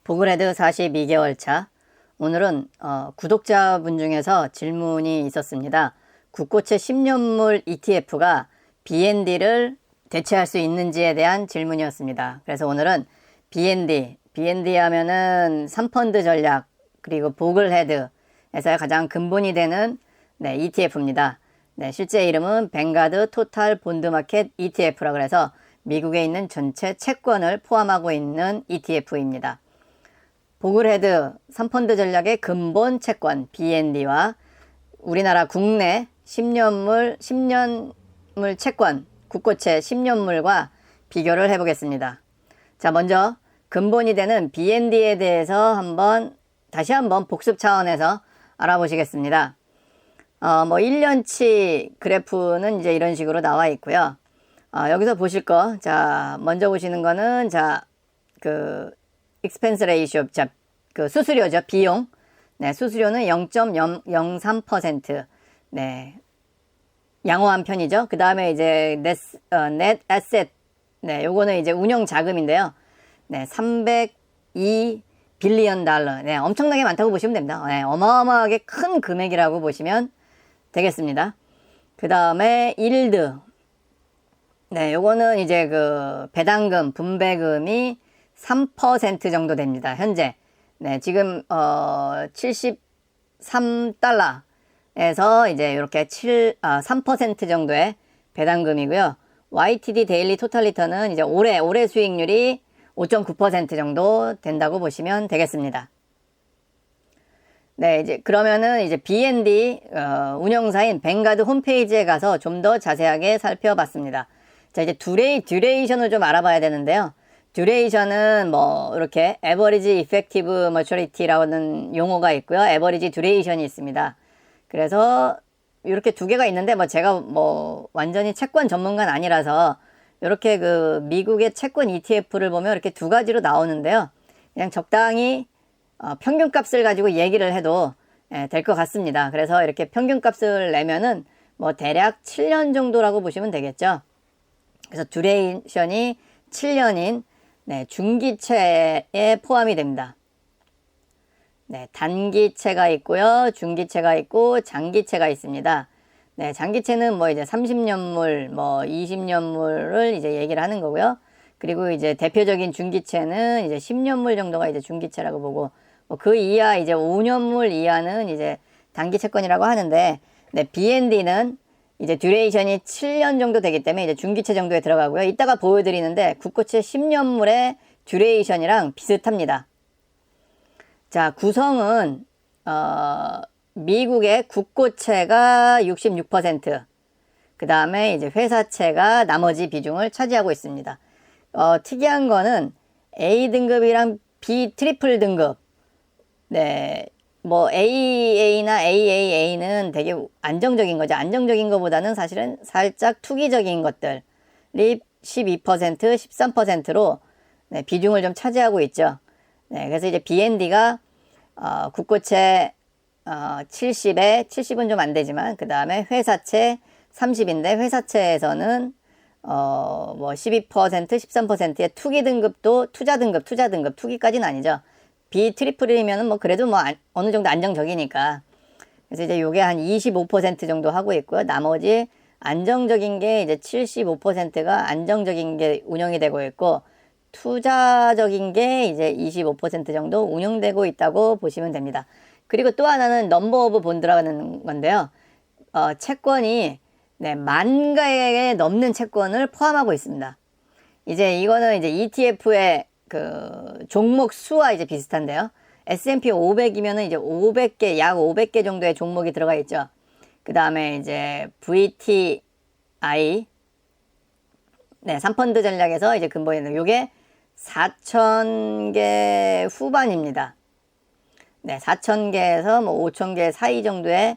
보그레드 42개월 차. 오늘은 구독자분 중에서 질문이 있었습니다. 국고채 10년물 ETF가 BND를 대체할 수 있는지에 대한 질문이었습니다. 그래서 오늘은 BND 하면은 3펀드 전략 그리고 보글헤드에서의 가장 근본이 되는 ETF입니다. 실제 이름은 뱅가드 토탈 본드마켓 ETF라 그래서 미국에 있는 전체 채권을 포함하고 있는 ETF입니다. 보글헤드 3펀드 전략의 근본 채권 BND와 우리나라 국내 10년물 채권 국고채 10년물과 비교를 해보겠습니다. 자, 먼저 근본이 되는 BND에 대해서 다시 한번 복습 차원에서 알아보시겠습니다. 1년치 그래프는 이제 이런 식으로 나와 있고요. 여기서 보실 거, 자, 먼저 보시는 거는, expense ratio, 수수료죠, 비용. 수수료는 0.003%. 양호한 편이죠. 그 다음에 이제, net asset. 요거는 이제 운영 자금인데요. 302 빌리언 달러. 엄청나게 많다고 보시면 됩니다. 어마어마하게 큰 금액이라고 보시면 되겠습니다. 그 다음에, 일드. 요거는 이제 배당금, 분배금이 3% 정도 됩니다. 현재. 지금, 73달러에서 이제 이렇게 3% 정도의 배당금이고요. YTD 데일리 토탈 리턴은 이제 올해 수익률이 5.9% 정도 된다고 보시면 되겠습니다. 그러면은 이제 BND, 운영사인 뱅가드 홈페이지에 가서 좀 더 자세하게 살펴봤습니다. 자, 이제 듀레이션을 좀 알아봐야 되는데요. 듀레이션은 이렇게 average effective maturity라는 용어가 있고요. average duration이 있습니다. 그래서 이렇게 두 개가 있는데 제가 완전히 채권 전문가는 아니라서 이렇게 미국의 채권 ETF를 보면 이렇게 두 가지로 나오는데요. 그냥 적당히 평균값을 가지고 얘기를 해도 될 것 같습니다. 그래서 이렇게 평균값을 내면은 대략 7년 정도라고 보시면 되겠죠. 그래서 듀레이션이 7년인 중기채에 포함이 됩니다. 단기채가 있고요. 중기채가 있고 장기채가 있습니다. 장기채는 이제 30년물, 20년물을 이제 얘기를 하는 거고요. 그리고 이제 대표적인 중기채는 이제 10년물 정도가 이제 중기채라고 보고, 그 이하 이제 5년물 이하는 이제 단기채권이라고 하는데, BND는 이제 듀레이션이 7년 정도 되기 때문에 이제 중기채 정도에 들어가고요. 이따가 보여드리는데 국고채 10년물의 듀레이션이랑 비슷합니다. 자, 구성은 미국의 국고채가 66%, 그 다음에 이제 회사채가 나머지 비중을 차지하고 있습니다. 특이한 거는 A 등급이랑 B 트리플 등급, AA나 AAA는 되게 안정적인 거죠. 안정적인 것보다는 사실은 살짝 투기적인 것들이 12%, 13%로 비중을 좀 차지하고 있죠. 그래서 이제 BND가 국고채 70은 좀 안 되지만, 그 다음에 회사채 30인데, 회사채에서는 12%, 13%의 투기 등급도 투자 등급, 투기까지는 아니죠. B 트리플이면은 그래도 어느 정도 안정적이니까. 그래서 이제 요게 한 25% 정도 하고 있고요. 나머지 안정적인 게 이제 75%가 안정적인 게 운영이 되고 있고, 투자적인 게 이제 25% 정도 운영되고 있다고 보시면 됩니다. 그리고 또 하나는 넘버 오브 본드라는 건데요. 채권이 10,000개에 넘는 채권을 포함하고 있습니다. 이제 이거는 이제 ETF의 종목 수와 이제 비슷한데요. S&P 500이면은 이제 500개, 약 500개 정도의 종목이 들어가 있죠. 그 다음에 이제 VTI, 3펀드 전략에서 이제 근본이 요게 4,000개 후반입니다. 4,000개에서 5,000개 사이 정도의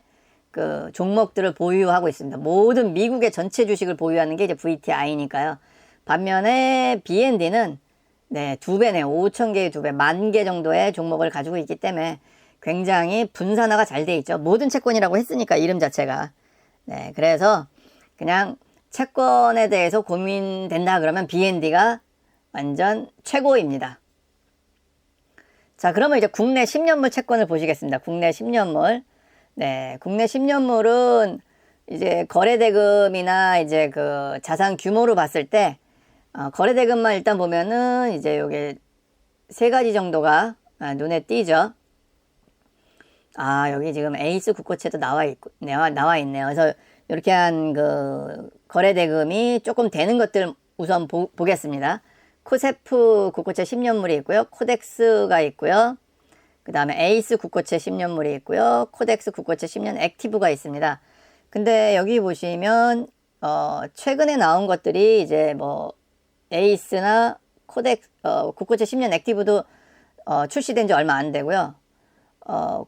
종목들을 보유하고 있습니다. 모든 미국의 전체 주식을 보유하는 게 이제 VTI니까요. 반면에 BND는 2배네요. 5,000개의 2배, 10,000개 정도의 종목을 가지고 있기 때문에 굉장히 분산화가 잘 돼 있죠. 모든 채권이라고 했으니까, 이름 자체가. 그래서 그냥 채권에 대해서 고민된다 그러면 BND가 완전 최고입니다. 자, 그러면 이제 국내 10년물 채권을 보시겠습니다. 국내 10년물. 네, 국내 10년물은 이제 거래대금이나 이제 그 자산 규모로 봤을 때, 거래대금만 일단 보면은 이제 요게 세 가지 정도가 눈에 띄죠. 여기 지금 에이스 국고채도 나와 있네요. 그래서 이렇게 한 그 거래대금이 조금 되는 것들 우선 보겠습니다. 코세프 국고채 10년물이 있고요. 코덱스가 있고요. 그 다음에 에이스 국고채 10년물이 있고요. 코덱스 국고채 10년 액티브가 있습니다. 근데 여기 보시면 최근에 나온 것들이 이제 뭐 에이스나 코덱스 국고채 10년 액티브도 출시된 지 얼마 안 되고요.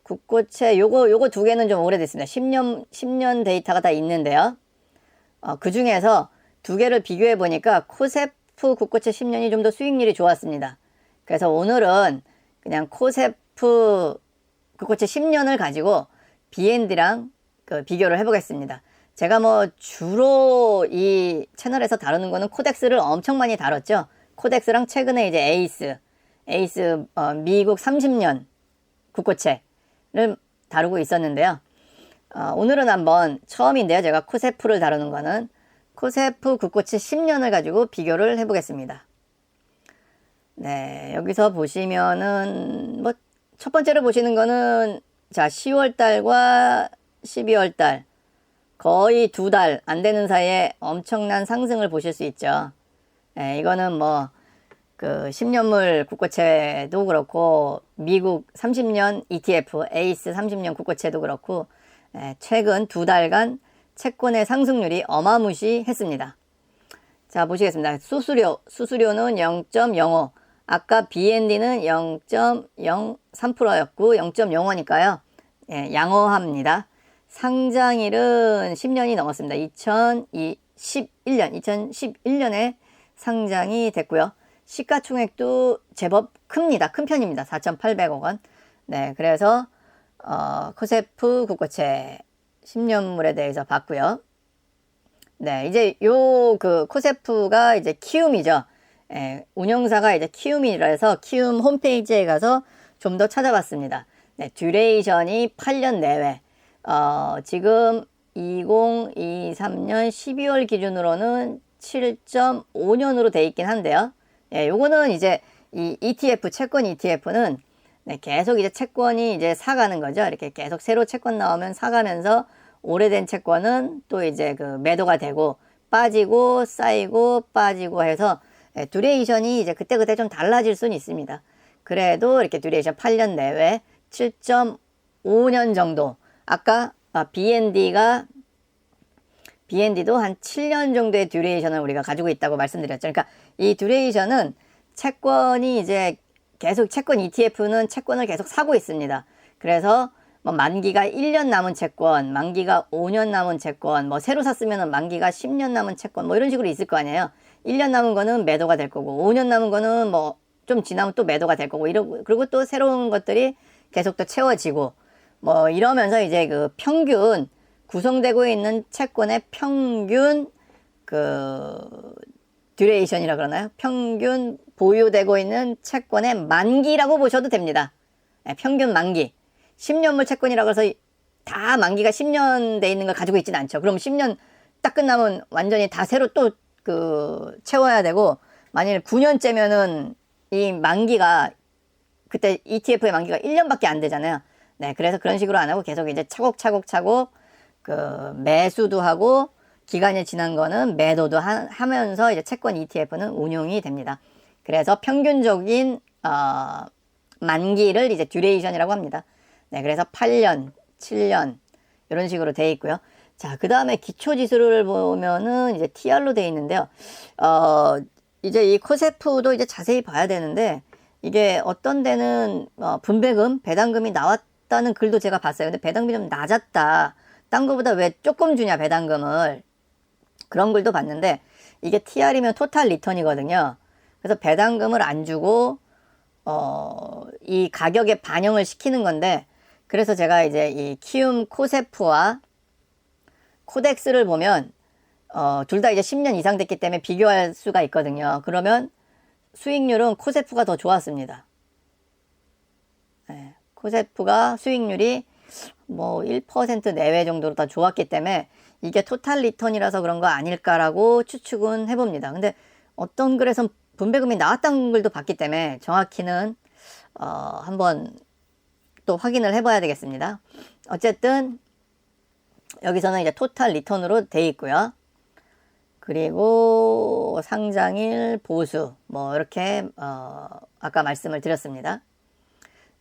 국고채 요거 두 개는 좀 오래됐습니다. 10년 데이터가 다 있는데요. 그 중에서 두 개를 비교해 보니까 코세프 국고채 10년이 좀 더 수익률이 좋았습니다. 그래서 오늘은 그냥 코세프 국고채 10년을 가지고 BND랑 비교를 해보겠습니다. 제가 뭐 주로 이 채널에서 다루는 거는 코덱스를 엄청 많이 다뤘죠. 코덱스랑 최근에 이제 에이스 미국 30년 국고채를 다루고 있었는데요. 오늘은 한번 처음인데요. 제가 코세프를 다루는 거는 코세프 국고채 10년을 가지고 비교를 해보겠습니다. 네, 여기서 보시면은 뭐 첫 번째로 보시는 거는 자 10월 달과 12월 달 거의 2달 안 되는 사이에 엄청난 상승을 보실 수 있죠. 네, 이거는 뭐 그 10년물 국고채도 그렇고 미국 30년 ETF 에이스 30년 국고채도 그렇고 최근 2달간 채권의 상승률이 어마무시했습니다. 자, 보시겠습니다. 수수료는 0.05, 아까 BND는 0.03%였고 0.05니까요. 양호합니다. 상장일은 10년이 넘었습니다. 2011년에 상장이 됐고요. 시가총액도 제법 큽니다. 큰 편입니다. 4,800억 원. 네, 그래서 코세프 국고채 10년물에 대해서 봤고요. 네, 이제 그 코세프가 이제 키움이죠. 운영사가 이제 키움이라서 키움 홈페이지에 가서 좀 더 찾아봤습니다. 네, 듀레이션이 8년 내외. 지금 2023년 12월 기준으로는 7.5년으로 돼 있긴 한데요. 요거는 이제 이 ETF, 채권 ETF는 계속 이제 채권이 이제 사가는 거죠. 이렇게 계속 새로 채권 나오면 사가면서 오래된 채권은 또 이제 그 매도가 되고 빠지고 쌓이고 빠지고 해서 듀레이션이 이제 그때그때 좀 달라질 수는 있습니다. 그래도 이렇게 듀레이션 8년 내외 7.5년 정도. 아까 BND도 한 7년 정도의 듀레이션을 우리가 가지고 있다고 말씀드렸죠. 그러니까 이 듀레이션은 채권이 이제 계속 채권 ETF는 채권을 계속 사고 있습니다. 그래서 뭐 만기가 1년 남은 채권, 만기가 5년 남은 채권, 뭐 새로 샀으면 만기가 10년 남은 채권, 뭐 이런 식으로 있을 거 아니에요. 1년 남은 거는 매도가 될 거고, 5년 남은 거는 뭐 좀 지나면 또 매도가 될 거고, 그리고 또 새로운 것들이 계속 또 채워지고, 뭐 이러면서 이제 그 평균 구성되고 있는 채권의 평균 듀레이션이라 그러나요? 평균 보유되고 있는 채권의 만기라고 보셔도 됩니다. 평균 만기. 10년물 채권이라고 해서 다 만기가 10년 돼 있는 걸 가지고 있지는 않죠. 그럼 10년 딱 끝나면 완전히 다 새로 또 채워야 되고, 만일 9년째면은 이 만기가 그때 ETF의 만기가 1년밖에 안 되잖아요. 네, 그래서 그런 식으로 안 하고 계속 이제 차곡차곡 매수도 하고 기간이 지난 거는 매도도 하면서 이제 채권 ETF는 운용이 됩니다. 그래서 평균적인 만기를 이제 듀레이션이라고 합니다. 네, 그래서 8년, 7년 이런 식으로 돼 있고요. 자, 그 다음에 기초 지수를 보면은 이제 TR로 돼 있는데요. 이제 이 코세프도 이제 자세히 봐야 되는데, 이게 어떤 데는 분배금, 배당금이 나왔다는 글도 제가 봤어요. 근데 배당금이 좀 낮았다. 딴 거보다 왜 조금 주냐, 배당금을. 그런 글도 봤는데, 이게 TR이면 토탈 리턴이거든요. 그래서 배당금을 안 주고 이 가격에 반영을 시키는 건데, 그래서 제가 이제 이 키움 코세프와 코덱스를 보면 둘 다 이제 10년 이상 됐기 때문에 비교할 수가 있거든요. 그러면 수익률은 코세프가 더 좋았습니다. 코세프가 수익률이 뭐 1% 내외 정도로 다 좋았기 때문에 이게 토탈 리턴이라서 그런 거 아닐까라고 추측은 해봅니다. 근데 어떤 글에선 분배금이 나왔다는 글도 봤기 때문에 정확히는 한번 또 확인을 해봐야 되겠습니다. 어쨌든 여기서는 이제 토탈 리턴으로 돼 있고요. 그리고 상장일 보수 뭐 이렇게 아까 말씀을 드렸습니다.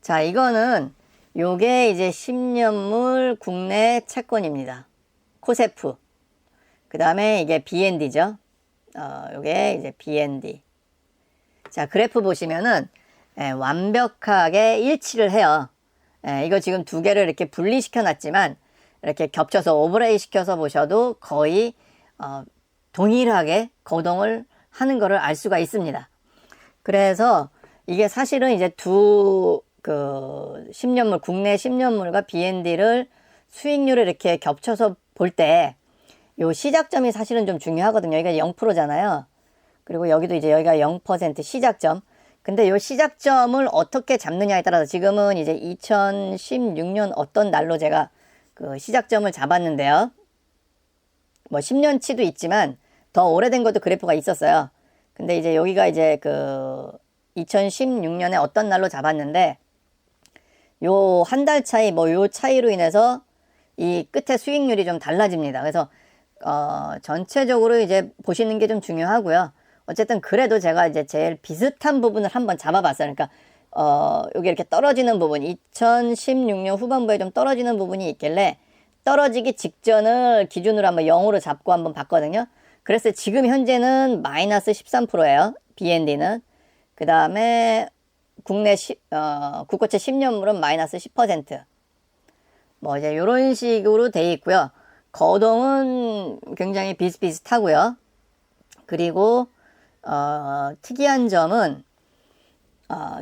자, 이거는 요게 이제 10년물 국내 채권입니다. 코세프. 그 다음에 이게 BND죠. 요게 이제 BND. 자, 그래프 보시면은 완벽하게 일치를 해요. 이거 지금 두 개를 이렇게 분리시켜 놨지만 이렇게 겹쳐서 오버레이 시켜서 보셔도 거의 동일하게 거동을 하는 것을 알 수가 있습니다. 그래서 이게 사실은 이제 두 10년물, 국내 10년물과 BND를 수익률을 이렇게 겹쳐서 볼 때 요 시작점이 사실은 좀 중요하거든요. 여기가 0%잖아요. 그리고 여기도 이제 여기가 0% 시작점. 근데 요 시작점을 어떻게 잡느냐에 따라서 지금은 이제 2016년 어떤 날로 제가 그 시작점을 잡았는데요. 뭐 10년치도 있지만 더 오래된 것도 그래프가 있었어요. 근데 이제 여기가 이제 2016년에 어떤 날로 잡았는데 요 한 달 차이 뭐 요 차이로 인해서 이 끝에 수익률이 좀 달라집니다. 그래서 전체적으로 이제 보시는 게 좀 중요하고요. 어쨌든 그래도 제가 이제 제일 비슷한 부분을 한번 잡아봤어요. 그러니까 여기 이렇게 떨어지는 부분 2016년 후반부에 좀 떨어지는 부분이 있길래 떨어지기 직전을 기준으로 한번 0으로 잡고 한번 봤거든요. 그래서 지금 현재는 마이너스 13%예요. BND는. 그 다음에 국내 국고채 10년물은 마이너스 10%. 뭐 이제 이런 식으로 돼 있고요. 거동은 굉장히 비슷비슷하고요. 그리고 특이한 점은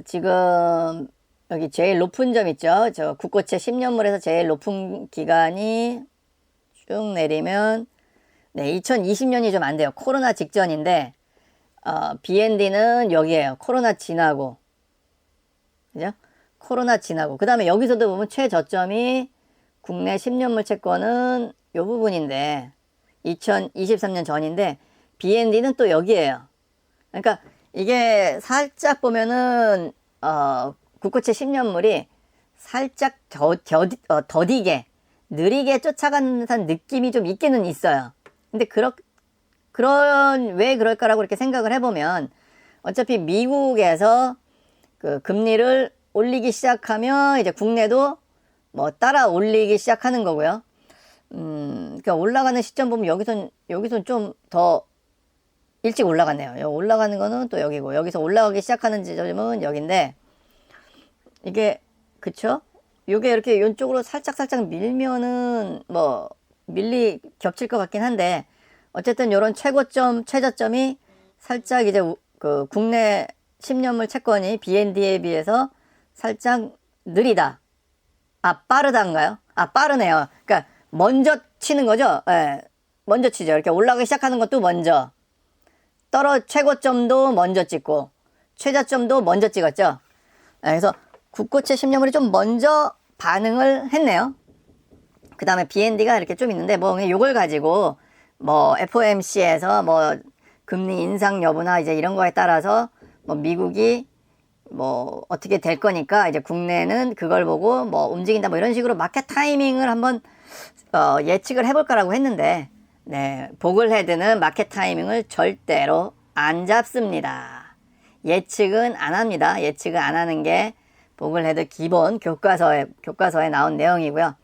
지금 여기 제일 높은 점 있죠. 저 국고채 10년물에서 제일 높은 기간이 쭉 내리면 네, 2020년이 좀 안 돼요. 코로나 직전인데 BND는 여기에요. 코로나 지나고. 그죠? 코로나 지나고. 그 다음에 여기서도 보면 최저점이 국내 10년물 채권은 요 부분인데 2023년 전인데 BND는 또 여기에요. 그러니까 이게 살짝 보면은 국고채 10년물이 살짝 더디게 느리게 쫓아가는 듯한 느낌이 좀 있기는 있어요. 근데 왜 그럴까라고 이렇게 생각을 해보면 어차피 미국에서 그 금리를 올리기 시작하면 이제 국내도 뭐 따라 올리기 시작하는 거고요. 그러니까 올라가는 시점 보면 여기선 좀 더 일찍 올라갔네요. 올라가는 거는 또 여기고 여기서 올라가기 시작하는 지점은 여긴데 이게 그쵸? 요게 이렇게 이쪽으로 살짝 밀면은 뭐 겹칠 것 같긴 한데 어쨌든 요런 최고점 최저점이 살짝 이제 그 국내 10년물 채권이 BND에 비해서 살짝 느리다. 빠르다인가요? 빠르네요. 그러니까 먼저 치는 거죠. 예. 먼저 치죠. 이렇게 올라가기 시작하는 것도 먼저. 최고점도 먼저 찍고 최저점도 먼저 찍었죠. 예, 그래서 국고채 10년물이 좀 먼저 반응을 했네요. 그 다음에 BND가 이렇게 좀 있는데 뭐 요걸 가지고 뭐 FOMC에서 뭐 금리 인상 여부나 이제 이런 거에 따라서 뭐 미국이 뭐 어떻게 될 거니까 이제 국내는 그걸 보고 뭐 움직인다 뭐 이런 식으로 마켓 타이밍을 한번 예측을 해볼까라고 했는데 네, 보글헤드는 마켓 타이밍을 절대로 안 잡습니다. 예측은 안 합니다. 예측을 안 하는 게 보글헤드 기본 교과서에 나온 내용이고요.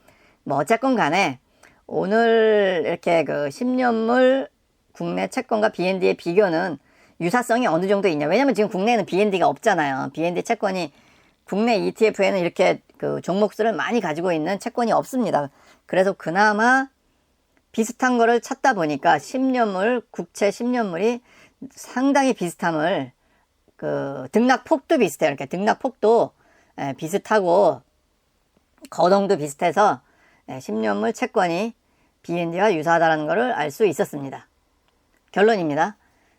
뭐 어쨌건 간에 오늘 이렇게 그 10년물 국내 채권과 BND의 비교는 유사성이 어느 정도 있냐. 왜냐면 지금 국내에는 BND가 없잖아요. BND 채권이 국내 ETF에는 이렇게 그 종목수를 많이 가지고 있는 채권이 없습니다. 그래서 그나마 비슷한 거를 찾다 보니까 10년물, 국채 10년물이 상당히 비슷함을 그 등락폭도 비슷해요. 이렇게 등락폭도 비슷하고 거동도 비슷해서 10년물 채권이 BND와 유사하다는 것을 알 수 있었습니다. 결론입니다.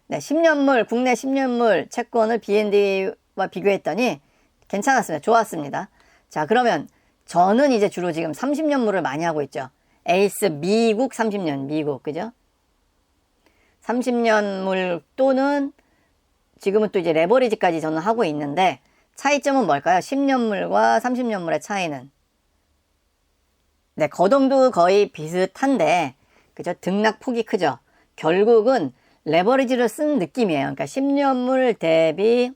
네, 10년물, 국내 10년물 채권을 BND와 비교했더니 괜찮았습니다. 좋았습니다. 자, 그러면 저는 이제 주로 지금 30년물을 많이 하고 있죠. 에이스 미국 30년, 미국, 그죠? 30년물 또는 지금은 또 이제 레버리지까지 저는 하고 있는데, 차이점은 뭘까요? 10년물과 30년물의 차이는? 네, 거동도 거의 비슷한데, 그죠? 등락폭이 크죠? 결국은 레버리지를 쓴 느낌이에요. 그러니까 10년물 대비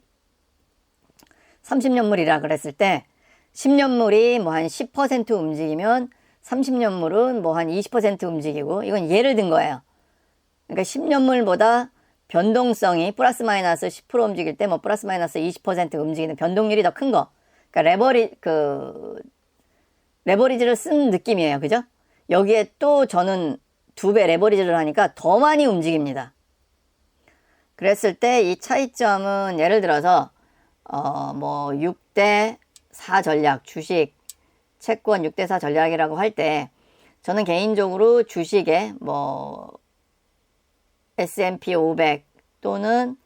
30년물이라 그랬을 때 10년물이 뭐 한 10% 움직이면 30년물은 뭐 한 20% 움직이고, 이건 예를 든 거예요. 그러니까 10년물보다 변동성이 플러스 마이너스 10% 움직일 때 뭐 플러스 마이너스 20% 움직이는 변동률이 더 큰 거. 그러니까 레버리지를 쓴 느낌이에요. 그죠? 여기에 또 저는 2배 레버리지를 하니까 더 많이 움직입니다. 그랬을 때 이 차이점은 예를 들어서 뭐 6대4 전략, 주식, 채권 6대4 전략이라고 할 때 저는 개인적으로 주식에 뭐 S&P 500 또는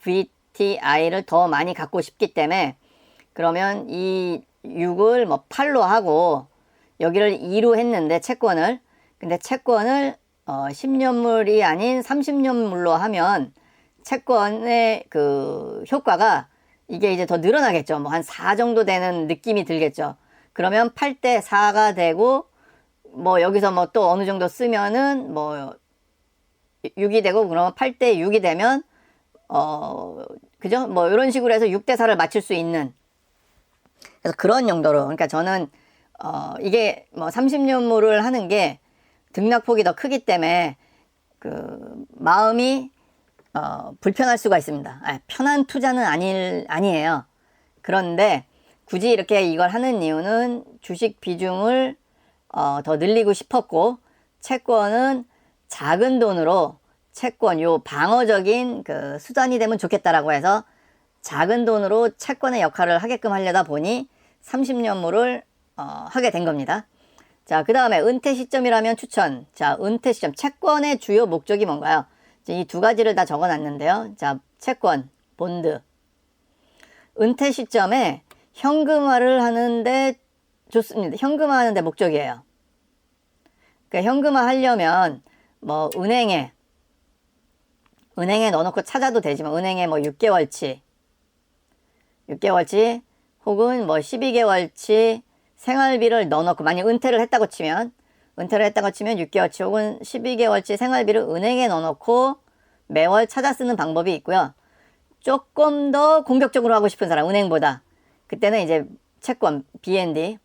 VTI를 더 많이 갖고 싶기 때문에, 그러면 이 6을 뭐 8로 하고 여기를 2로 했는데 근데 채권을 10년물이 아닌 30년물로 하면 채권의 그 효과가 이게 이제 더 늘어나겠죠. 뭐 한 4 정도 되는 느낌이 들겠죠. 그러면 8대4가 되고, 뭐 여기서 뭐 또 어느 정도 쓰면은 뭐 6이 되고, 그러면 8대6이 되면 그죠? 뭐 이런 식으로 해서 6대4를 맞출 수 있는, 그래서 그런 용도로, 그러니까 저는 이게 뭐 30년물을 하는 게 등락폭이 더 크기 때문에 그 마음이 불편할 수가 있습니다. 편한 투자는 아니에요. 그런데 굳이 이렇게 이걸 하는 이유는 주식 비중을 더 늘리고 싶었고, 채권은 작은 돈으로 채권 요 방어적인 그 수단이 되면 좋겠다라고 해서 작은 돈으로 채권의 역할을 하게끔 하려다 보니 30년물을 하게 된 겁니다. 자, 그 다음에 은퇴 시점이라면 추천. 자, 은퇴 시점. 채권의 주요 목적이 뭔가요? 이 2가지를 다 적어 놨는데요. 자, 채권, 본드. 은퇴 시점에 현금화를 하는데 좋습니다. 현금화 하는데 목적이에요. 그러니까 현금화 하려면 뭐 은행에 넣어놓고 찾아도 되지만, 은행에 뭐 6개월치 혹은 뭐 12개월치 생활비를 넣어놓고, 만약 은퇴를 했다고 치면 6개월치 혹은 12개월치 생활비를 은행에 넣어놓고 매월 찾아 쓰는 방법이 있고요. 조금 더 공격적으로 하고 싶은 사람, 은행보다, 그때는 이제 채권, BND,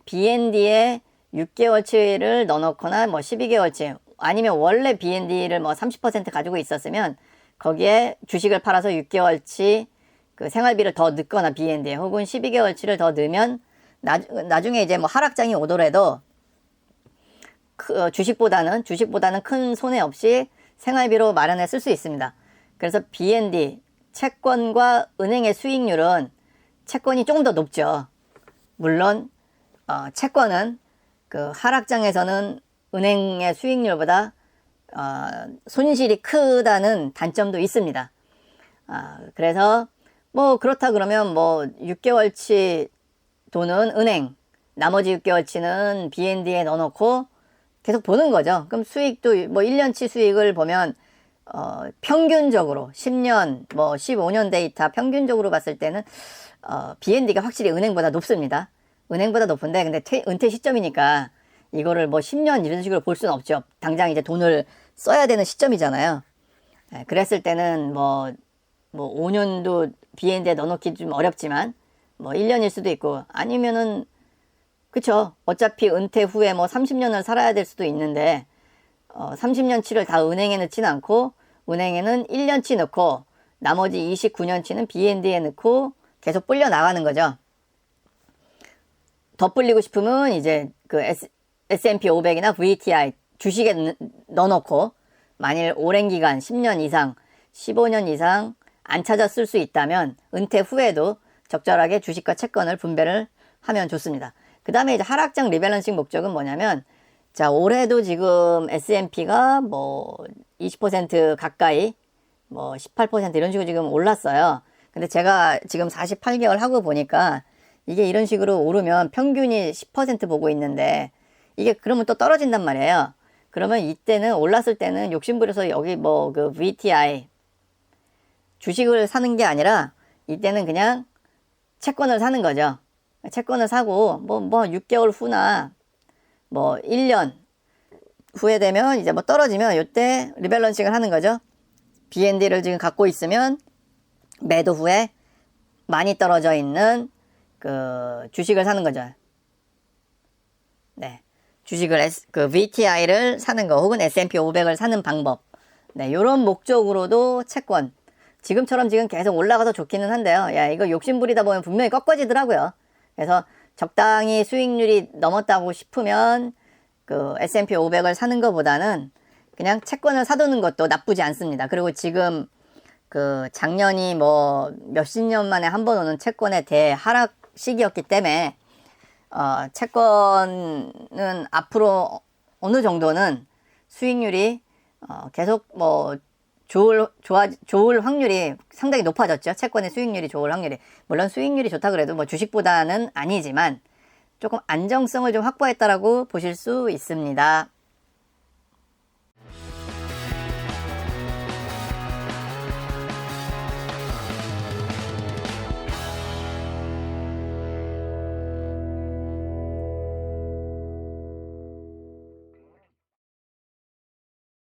BND에 6개월치를 넣어놓거나 뭐 12개월치, 아니면 원래 BND를 뭐 30% 가지고 있었으면 거기에 주식을 팔아서 6개월치 그 생활비를 더 넣거나, BND에 혹은 12개월치를 더 넣으면 나중에 이제 뭐 하락장이 오더라도 주식보다는 큰 손해 없이 생활비로 마련해 쓸 수 있습니다. 그래서 BND, 채권과 은행의 수익률은 채권이 조금 더 높죠. 물론 채권은 그 하락장에서는 은행의 수익률보다 손실이 크다는 단점도 있습니다. 그래서 뭐 그렇다 그러면 뭐 6개월치 돈은 은행, 나머지 6개월치는 BND에 넣어놓고 계속 보는 거죠. 그럼 수익도 뭐 1년치 수익을 보면 평균적으로 10년, 뭐 15년 데이터 평균적으로 봤을 때는 BND가 확실히 은행보다 높습니다. 은행보다 높은데, 근데 은퇴 시점이니까 이거를 뭐 10년 이런 식으로 볼 수는 없죠. 당장 이제 돈을 써야 되는 시점이잖아요. 그랬을 때는 뭐 5년도 BND에 넣어놓기 좀 어렵지만 뭐 1년일 수도 있고, 아니면은 그쵸, 어차피 은퇴 후에 뭐 30년을 살아야 될 수도 있는데 30년치를 다 은행에 넣지는 않고, 은행에는 1년치 넣고 나머지 29년치는 BND에 넣고 계속 불려 나가는 거죠. 더 불리고 싶으면 이제 그 S&P 500이나 VTI 주식에 넣어놓고, 만일 오랜 기간 10년 이상 15년 이상 안 찾아 쓸 수 있다면 은퇴 후에도 적절하게 주식과 채권을 분배를 하면 좋습니다. 그 다음에 이제 하락장 리밸런싱 목적은 뭐냐면, 자, 올해도 지금 S&P가 뭐 20% 가까이, 뭐 18% 이런 식으로 지금 올랐어요. 근데 제가 지금 48개월 하고 보니까 이게 이런 식으로 오르면 평균이 10% 보고 있는데 이게 그러면 또 떨어진단 말이에요. 그러면 이때는 올랐을 때는 욕심부려서 여기 뭐 그 VTI 주식을 사는 게 아니라 이때는 그냥 채권을 사는 거죠. 채권을 사고 뭐 6개월 후나 뭐 1년 후에 되면 이제 뭐 떨어지면 이때 리밸런싱을 하는 거죠. BND를 지금 갖고 있으면 매도 후에 많이 떨어져 있는 그 주식을 사는 거죠. 네. 주식을 그 VTI를 사는 거 혹은 S&P 500을 사는 방법. 네. 이런 목적으로도 채권. 지금처럼 지금 계속 올라가서 좋기는 한데요. 야, 이거 욕심부리다 보면 분명히 꺾어지더라고요. 그래서 적당히 수익률이 넘었다고 싶으면 그 S&P 500을 사는 것보다는 그냥 채권을 사두는 것도 나쁘지 않습니다. 그리고 지금 그 작년이 뭐 몇십 년 만에 한 번 오는 채권의 대하락 시기였기 때문에 채권은 앞으로 어느 정도는 수익률이 계속 뭐 좋을 확률이 상당히 높아졌죠. 채권의 수익률이 좋을 확률이. 물론 수익률이 좋다 그래도 뭐 주식보다는 아니지만 조금 안정성을 좀 확보했다라고 보실 수 있습니다.